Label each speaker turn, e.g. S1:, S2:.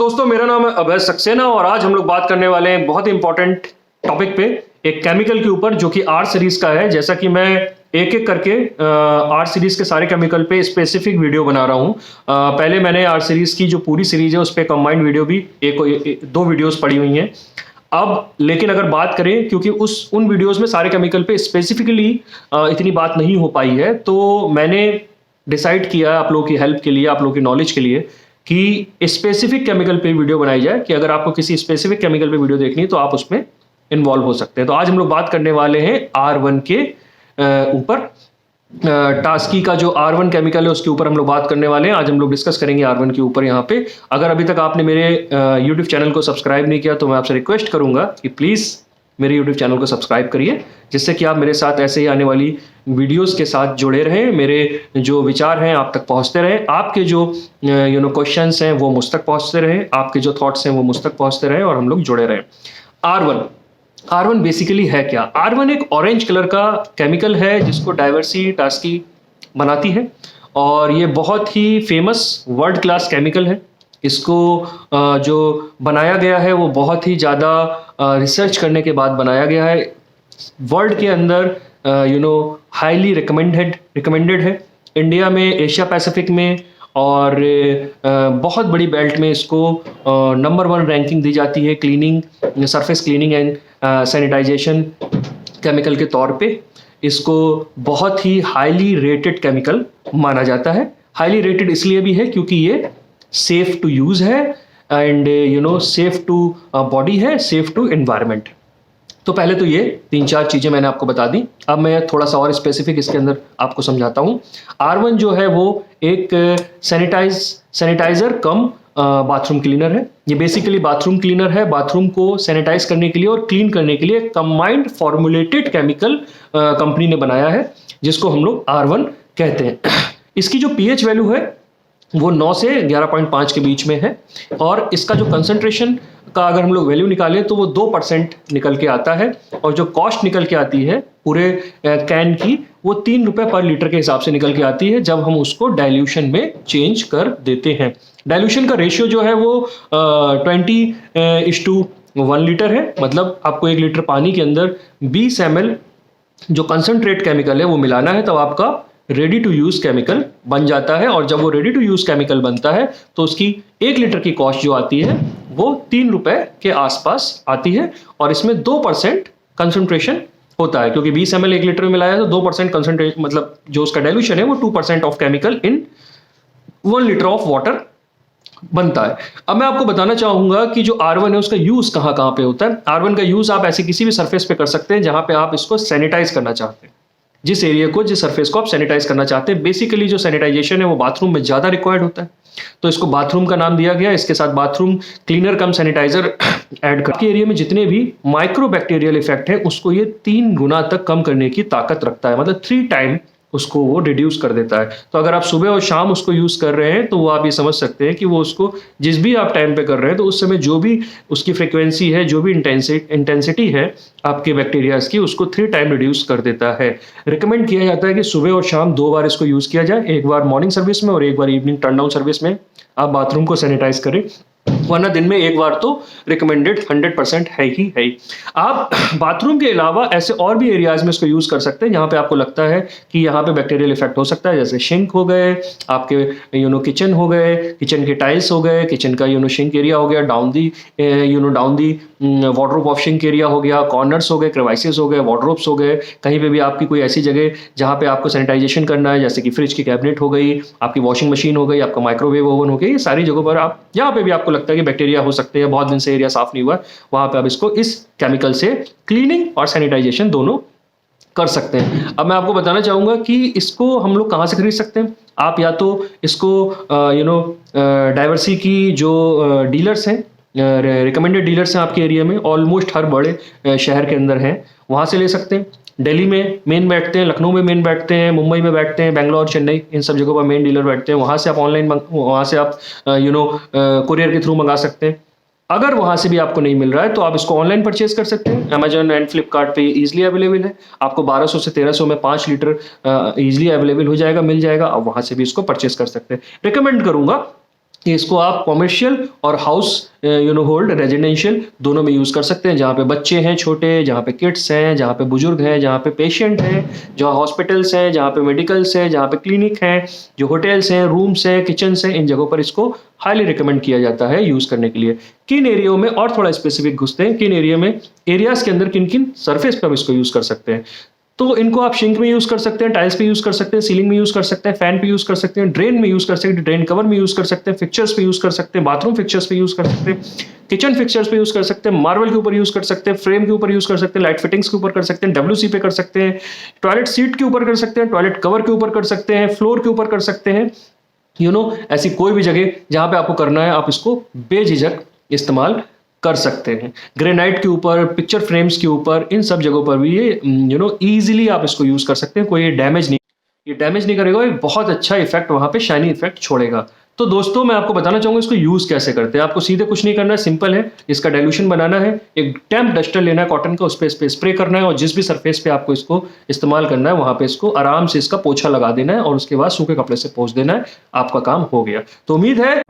S1: दोस्तों, मेरा नाम है अभय सक्सेना और आज हम लोग बात करने वाले हैं बहुत ही इंपॉर्टेंट टॉपिक पे, एक केमिकल के ऊपर जो कि आर सीरीज का है। जैसा कि मैं एक एक करके आर सीरीज के सारे केमिकल पे स्पेसिफिक वीडियो बना रहा हूँ। पहले मैंने आर सीरीज की जो पूरी सीरीज है उस पर कंबाइंड वीडियो भी दो वीडियोस पड़ी हुई हैं। अब लेकिन अगर बात करें, क्योंकि उन वीडियोस में सारे केमिकल पे स्पेसिफिकली इतनी बात नहीं हो पाई है, तो मैंने डिसाइड किया आप लोगों की हेल्प के लिए, आप लोगों की नॉलेज के लिए, कि स्पेसिफिक केमिकल पे वीडियो बनाई जाए कि अगर आपको किसी स्पेसिफिक केमिकल पे वीडियो देखनी है तो आप उसमें इन्वॉल्व हो सकते हैं। तो आज हम लोग बात करने वाले हैं R1 के ऊपर। टास्की का जो R1 केमिकल है उसके ऊपर हम लोग बात करने वाले हैं। आज हम लोग डिस्कस करेंगे R1 के ऊपर यहाँ पे। अगर अभी तक आपने मेरे YouTube चैनल को सब्सक्राइब नहीं किया तो मैं आपसे रिक्वेस्ट करूंगा कि प्लीज़ मेरे YouTube चैनल को सब्सक्राइब करिए, जिससे कि आप मेरे साथ ऐसे ही आने वाली वीडियोस के साथ जुड़े रहें, मेरे जो विचार हैं आप तक पहुंचते रहें, आपके जो क्वेश्चंस हैं वो मुझ तक पहुंचते रहें, आपके जो थॉट्स हैं वो मुझ तक पहुंचते रहें और हम लोग जुड़े रहें। R1 बेसिकली है क्या? R1 एक ऑरेंज कलर का केमिकल है जिसको डाइवर्सी टास्की बनाती है और ये बहुत ही फेमस वर्ल्ड क्लास केमिकल है। इसको जो बनाया गया है वो बहुत ही ज़्यादा रिसर्च करने के बाद बनाया गया है। वर्ल्ड के अंदर हाईली रिकमेंडेड है। इंडिया में, एशिया पैसिफिक में और बहुत बड़ी बेल्ट में इसको नंबर 1 रैंकिंग दी जाती है cleaning, surface cleaning and sanitisation chemical के तौर पे। इसको बहुत ही हाईली रेटेड केमिकल माना जाता है। हाईली रेटेड इसलिए भी है क्योंकि ये सेफ टू यूज है एंड सेफ टू बॉडी है, सेफ टू एनवायरनमेंट। तो पहले तो ये 3-4 चीजें मैंने आपको बता दी। अब मैं थोड़ा सा और स्पेसिफिक इसके अंदर आपको समझाता हूँ। R1 जो है वो एक सैनिटाइजर कम बाथरूम क्लीनर है। ये बेसिकली बाथरूम क्लीनर है। बाथरूम को सैनिटाइज करने के लिए और क्लीन करने के लिए कंबाइंड फॉर्मुलेटेड केमिकल कंपनी ने बनाया है, जिसको हम लोग R1 कहते हैं। इसकी जो pH वैल्यू है वो 9 से 11.5 के बीच में है और इसका जो कंसंट्रेशन का अगर हम लोग वैल्यू निकालें तो वो 2% निकल के आता है और जो कॉस्ट निकल के आती है पूरे कैन की वो 3 रुपये पर लीटर के हिसाब से निकल के आती है जब हम उसको डाइल्यूशन में चेंज कर देते हैं। डाइल्यूशन का रेशियो जो है वो 20:1 लीटर है। मतलब आपको 1 लीटर पानी के अंदर 20 ml जो कंसंट्रेट केमिकल है वो मिलाना है, तब आपका रेडी टू यूज केमिकल बन जाता है। और जब वो रेडी टू यूज केमिकल बनता है तो उसकी 1 लीटर की कॉस्ट जो आती है वो 3 रुपए के आसपास आती है और इसमें 2% कंसंट्रेशन होता है, क्योंकि 20 ml 1 लीटर में मिलाया तो 2% कंसंट्रेशन, मतलब जो उसका डाइल्यूशन है वो 2% of chemical in 1 litre of water बनता है। अब मैं आपको बताना चाहूंगा कि जो R1 है उसका यूज कहां कहां पे होता है। R1 का यूज आप ऐसे किसी भी सरफेस पे कर सकते हैं जहां पे आप इसको सैनिटाइज करना चाहते हैं। जिस एरिया को, जिस सरफेस को आप सैनिटाइज करना चाहते हैं। बेसिकली जो सैनिटाइजेशन है वो बाथरूम में ज़्यादा रिक्वायर्ड होता है, तो इसको बाथरूम का नाम दिया गया। इसके साथ बाथरूम क्लीनर कम सैनिटाइजर ऐड कर, एरिया में जितने भी माइक्रो बैक्टीरियल इफेक्ट है उसको ये 3 गुना तक कम करने की ताकत रखता है। मतलब 3 टाइम उसको वो रिड्यूस कर देता है। तो अगर आप सुबह और शाम उसको यूज कर रहे हैं तो वो आप ये समझ सकते हैं कि वो उसको जिस भी आप टाइम पे कर रहे हैं तो उस समय जो भी उसकी फ्रीक्वेंसी है, जो भी इंटेंसिटी है आपके बैक्टीरियाज की, उसको 3 टाइम रिड्यूस कर देता है। रिकमेंड किया जाता है कि सुबह और शाम 2 बार इसको यूज किया जाए, एक बार मॉर्निंग सर्विस में और एक बार इवनिंग टर्न डाउन सर्विस में आप बाथरूम को सैनिटाइज करें, वरना दिन में एक बार तो रिकमेंडेड 100% है ही है। आप बाथरूम के अलावा ऐसे और भी एरियाज में इसको यूज कर सकते हैं जहां पे आपको लगता है कि यहाँ पे बैक्टीरियल इफेक्ट हो सकता है, जैसे शिंक हो गए आपके, किचन हो गए, किचन के टाइल्स हो गए, किचन का शिंक एरिया हो गया, down the wardrobe of shrink area हो गया, कॉर्नर्स हो गए, क्रेवाइसेस हो गए, वार्डरोब्स हो गए। कहीं पे भी आपकी कोई ऐसी जगह जहाँ पे आपको सैनिटाइजेशन करना है, जैसे कि फ्रिज की कैबिनेट हो गई, आपकी वॉशिंग मशीन हो गई, आपका माइक्रोवेव ओवन हो गया, ये सारी जगहों पर आप जहाँ पे भी आपको लगता है कि बैक्टीरिया हो सकते हैं, बहुत दिन से एरिया साफ नहीं हुआ, वहां पे आप इसको इस केमिकल से क्लीनिंग और सैनिटाइजेशन दोनों कर सकते हैं। अब मैं आपको बताना चाहूंगा कि इसको हम लोग कहाँ से खरीद सकते हैं। आप या तो इसको डाइवर्सी की जो डीलर्स हैं, रिकमेंडेड डीलर्स हैं आपके एरिया में, ऑलमोस्ट हर बड़े शहर के अंदर हैं, वहाँ से ले सकते हैं। दिल्ली में मेन बैठते हैं, लखनऊ में मेन बैठते हैं, मुंबई में बैठते हैं, बेंगलोर, चेन्नई, इन सब जगहों पर मेन डीलर बैठते हैं। वहाँ से आप ऑनलाइन, वहाँ से आप कुरियर के थ्रू मंगा सकते हैं। अगर वहाँ से भी आपको नहीं मिल रहा है तो आप इसको ऑनलाइन परचेज कर सकते हैं। अमेजन एंड फ्लिपकार्ट पे ईजिली अवेलेबल है। आपको 1200 से 1300 में 5 लीटर ईजिली अवेलेबल हो जाएगा, मिल जाएगा। आप वहाँ से भी इसको परचेज कर सकते हैं। रिकमेंड करूँगा कि इसको आप कॉमर्शियल और हाउस होल्ड रेजिडेंशियल दोनों में यूज़ कर सकते हैं, जहाँ पे बच्चे हैं छोटे, जहाँ पे किड्स हैं, जहाँ पे बुजुर्ग हैं, जहाँ पे पेशेंट हैं, जहाँ हॉस्पिटल्स हैं, जहाँ पे मेडिकल्स हैं, जहाँ पे क्लिनिक हैं, जो होटल्स हैं, रूम्स हैं, किचन्स हैं, इन जगहों पर इसको हाईली रिकमेंड किया जाता है यूज़ करने के लिए। किन एरियो में और थोड़ा स्पेसिफिक घुसते हैं, किन एरिया में, एरियाज़ के अंदर किन-किन सरफेस पे हम इसको यूज़ कर सकते हैं। तो इनको आप सिंक में यूज़ कर सकते हैं, टाइल्स पे यूज़ कर सकते हैं, सीलिंग में यूज़ कर सकते हैं, फैन पे यूज़ कर सकते हैं, ड्रेन में यूज़ कर सकते हैं, ड्रेन कवर में यूज़ कर सकते हैं, फिक्चर्स पे यूज़ कर सकते हैं, बाथरूम फिक्चर्स पे यूज़ कर सकते हैं, किचन फिक्चर्स पे यूज़ कर सकते हैं, मार्बल के ऊपर यूज़ कर सकते हैं, फ्रेम के ऊपर यूज़ कर सकते हैं, लाइट फिटिंग्स के ऊपर कर सकते हैं, डब्ल्यूसी पे कर सकते हैं, टॉयलेट सीट के ऊपर कर सकते हैं, टॉयलेट कवर के ऊपर कर सकते हैं, फ्लोर के ऊपर कर सकते हैं। ऐसी कोई भी जगह जहाँ पे आपको करना है, आप इसको बेझिझक इस्तेमाल कर सकते हैं। ग्रेनाइट के ऊपर, पिक्चर फ्रेम्स के ऊपर, इन सब जगहों पर भी ये ईज़िली आप इसको यूज़ कर सकते हैं, कोई ये डैमेज नहीं करेगा, ये बहुत अच्छा इफ़ेक्ट वहाँ पे शाइनी इफ़ेक्ट छोड़ेगा। तो दोस्तों मैं आपको बताना चाहूँगा इसको यूज़ कैसे करते हैं। आपको सीधे कुछ नहीं करना है, सिंपल है। इसका डाइल्यूशन बनाना है, एक डैम्प डस्टर लेना है कॉटन का, उस पे इस पे स्प्रे करना है और जिस भी सरफेस पे आपको इसको इस्तेमाल करना है, वहाँ पे इसको आराम से इसका पोछा लगा देना है और उसके बाद सूखे कपड़े से पोंछ देना है, आपका काम हो गया। तो उम्मीद है